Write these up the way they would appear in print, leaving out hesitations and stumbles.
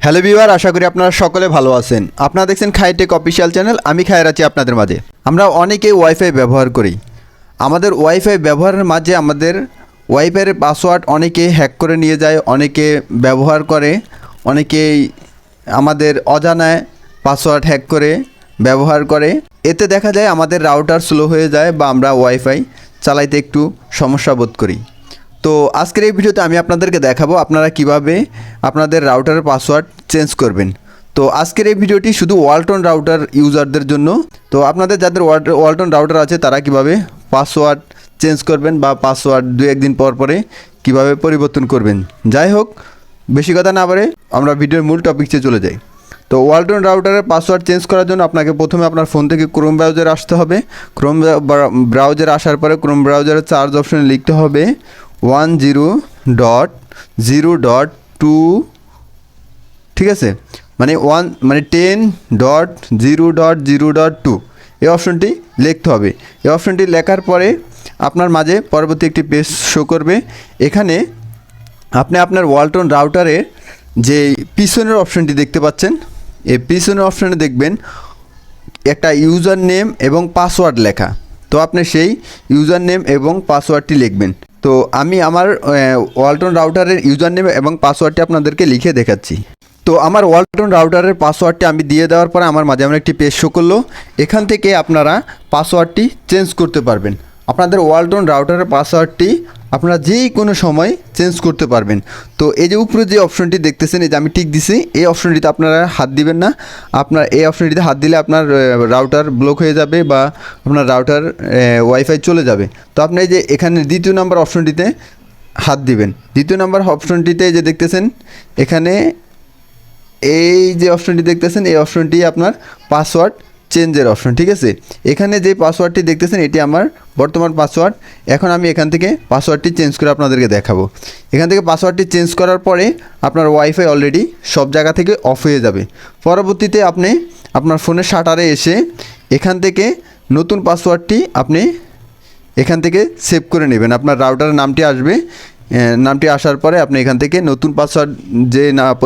Hello viewer, আশা করি আপনারা সকলে ভালো আছেন। আপনারা দেখছেন খাইটেক অফিসিয়াল চ্যানেল। আমি খায়ের আছি আপনাদের মাঝে। আমরা অনেকেই ওয়াইফাই ব্যবহার করি। আমাদের ওয়াইফাই ব্যবহারের মাঝে আমাদের ওয়াইফাইয়ের পাসওয়ার্ড অনেকে হ্যাক করে নিয়ে যায়, অনেকে ব্যবহার করে, অনেকেই আমাদের অজানায় পাসওয়ার্ড হ্যাক করে ব্যবহার করে। এতে দেখা যায় আমাদের রাউটার স্লো হয়ে যায় বা আমরা ওয়াইফাই চালাইতে একটু সমস্যা বোধ করি। তো আজকের এই ভিডিওতে আমি আপনাদেরকে দেখাবো আপনারা কিভাবে আপনাদের রাউটারের পাসওয়ার্ড চেঞ্জ করবেন। তো আজকের এই ভিডিওটি শুধু ওয়ালটন রাউটার ইউজারদের জন্য। তো আপনাদের যাদের ওয়ালটন রাউটার আছে তারা কিভাবে পাসওয়ার্ড চেঞ্জ করবেন বা পাসওয়ার্ড 2-1 দিন পর পরে কিভাবে পরিবর্তন করবেন। যাই হোক, বেশি কথা না বলে আমরা ভিডিওর মূল টপিকসে চলে যাই। তো ওয়ালটন রাউটারের পাসওয়ার্ড চেঞ্জ করার জন্য আপনাকে প্রথমে আপনার ফোন থেকে ক্রোম ব্রাউজারে আসতে হবে। ক্রোম ব্রাউজারে আসার পরে ক্রোম ব্রাউজারের সার্চ অপশনে লিখতে হবে 10.0.2, ঠিক আছে, মানে 10.0.0.2 এই অপশনটি লিখতে হবে। এই অপশনটি লেখার পরে আপনার মাঝে পরবর্তী একটি পেজ শো করবে। এখানে আপনি আপনার ওয়ালটন রাউটারের যে পিছনের অপশনটি দেখতে পাচ্ছেন, এই পিছনের অপশনে দেখবেন একটা ইউজার নেম এবং পাসওয়ার্ড লেখা। তো আপনি সেই ইউজার নেম এবং পাসওয়ার্ডটি লিখবেন। তো আমি আমার ওয়ালটন রাউটারের ইউজার নেম এবং পাসওয়ার্ডটি আপনাদেরকে লিখে দেখাচ্ছি। তো আমার ওয়ালটন রাউটারের পাসওয়ার্ডটি আমি দিয়ে দেওয়ার পরে আমার মাঝে একটি পেজ শো করলো। এখান থেকে আপনারা পাসওয়ার্ডটি চেঞ্জ করতে পারবেন। আপনাদের ওয়ালটন রাউটারের পাসওয়ার্ডটি আপনারা যে কোনো সময় চেঞ্জ করতে পারবেন। তো এই যে উপরে যে অপশনটি দেখতেছেন, এই যে আমি টিক দিছি, এই অপশনটিতে আপনারা হাত দিবেন না। আপনার এই অপশনটিতে হাত দিলে আপনার রাউটার ব্লক হয়ে যাবে বা আপনার রাউটার ওয়াইফাই চলে যাবে। তো আপনি এই যে এখানে দ্বিতীয় নম্বর অপশনটিতে হাত দিবেন। দ্বিতীয় নম্বর অপশনটিতে যে দেখতেছেন এখানে এই যে অপশনটি দেখতেছেন, এই অপশনটি আপনার পাসওয়ার্ড চেঞ্জের অপশন, ঠিক আছে। এখানে যে পাসওয়ার্ডটি দেখতেছেন এটি আমার বর্তমান পাসওয়ার্ড। এখন আমি এখান থেকে পাসওয়ার্ডটি চেঞ্জ করে আপনাদেরকে দেখাবো। এখান থেকে পাসওয়ার্ডটি চেঞ্জ করার পরে আপনার ওয়াইফাই অলরেডি সব জায়গা থেকে অফ হয়ে যাবে। পরবর্তীতে আপনি আপনার ফোনের শাটারে এসে এখান থেকে নতুন পাসওয়ার্ডটি আপনি এখান থেকে সেভ করে নেবেন। আপনার রাউটারের নামটি আসবে, নামটি আসার পরে আপনি এখান থেকে নতুন পাসওয়ার্ড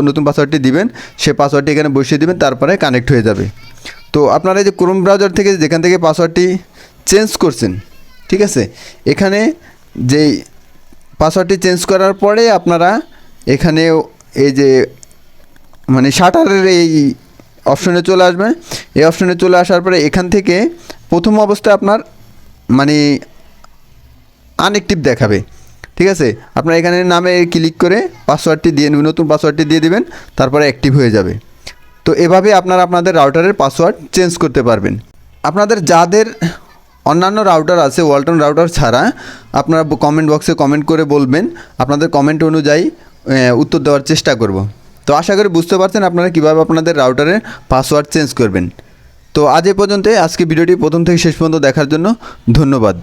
নতুন পাসওয়ার্ডটি দিবেন, সে পাসওয়ার্ডটি এখানে বসিয়ে দিবেন, তারপরে কানেক্ট হয়ে যাবে। তো আপনারা এই যে ক্রোম ব্রাউজার থেকে যেখান থেকে পাসওয়ার্ডটি চেঞ্জ করছেন, ঠিক আছে, এখানে যেই পাসওয়ার্ডটি চেঞ্জ করার পরে আপনারা এখানে এই যে মানে শাটারের এই অপশনে চলে আসবেন। এই অপশনে চলে আসার পরে এখান থেকে প্রথম অবস্থায় আপনার মানে আনএক্টিভ দেখাবে, ঠিক আছে। আপনার এখানে নামে ক্লিক করে পাসওয়ার্ডটি দিয়ে নতুন পাসওয়ার্ডটি দিয়ে দিবেন, তারপরে অ্যাক্টিভ হয়ে যাবে। তো এভাবে আপনারা আপনাদের রাউটারের পাসওয়ার্ড চেঞ্জ করতে পারবেন। আপনাদের যাদের অন্যান্য রাউটার আছে ওয়ালটন রাউটার ছাড়া, আপনারা কমেন্ট বক্সে কমেন্ট করে বলবেন, আপনাদের কমেন্ট অনুযায়ী উত্তর দেওয়ার চেষ্টা করব। তো আশা করি বুঝতে পারছেন আপনারা কীভাবে আপনাদের রাউটারের পাসওয়ার্ড চেঞ্জ করবেন। তো আজ এ পর্যন্ত। আজকে ভিডিওটি প্রথম থেকে শেষ পর্যন্ত দেখার জন্য ধন্যবাদ।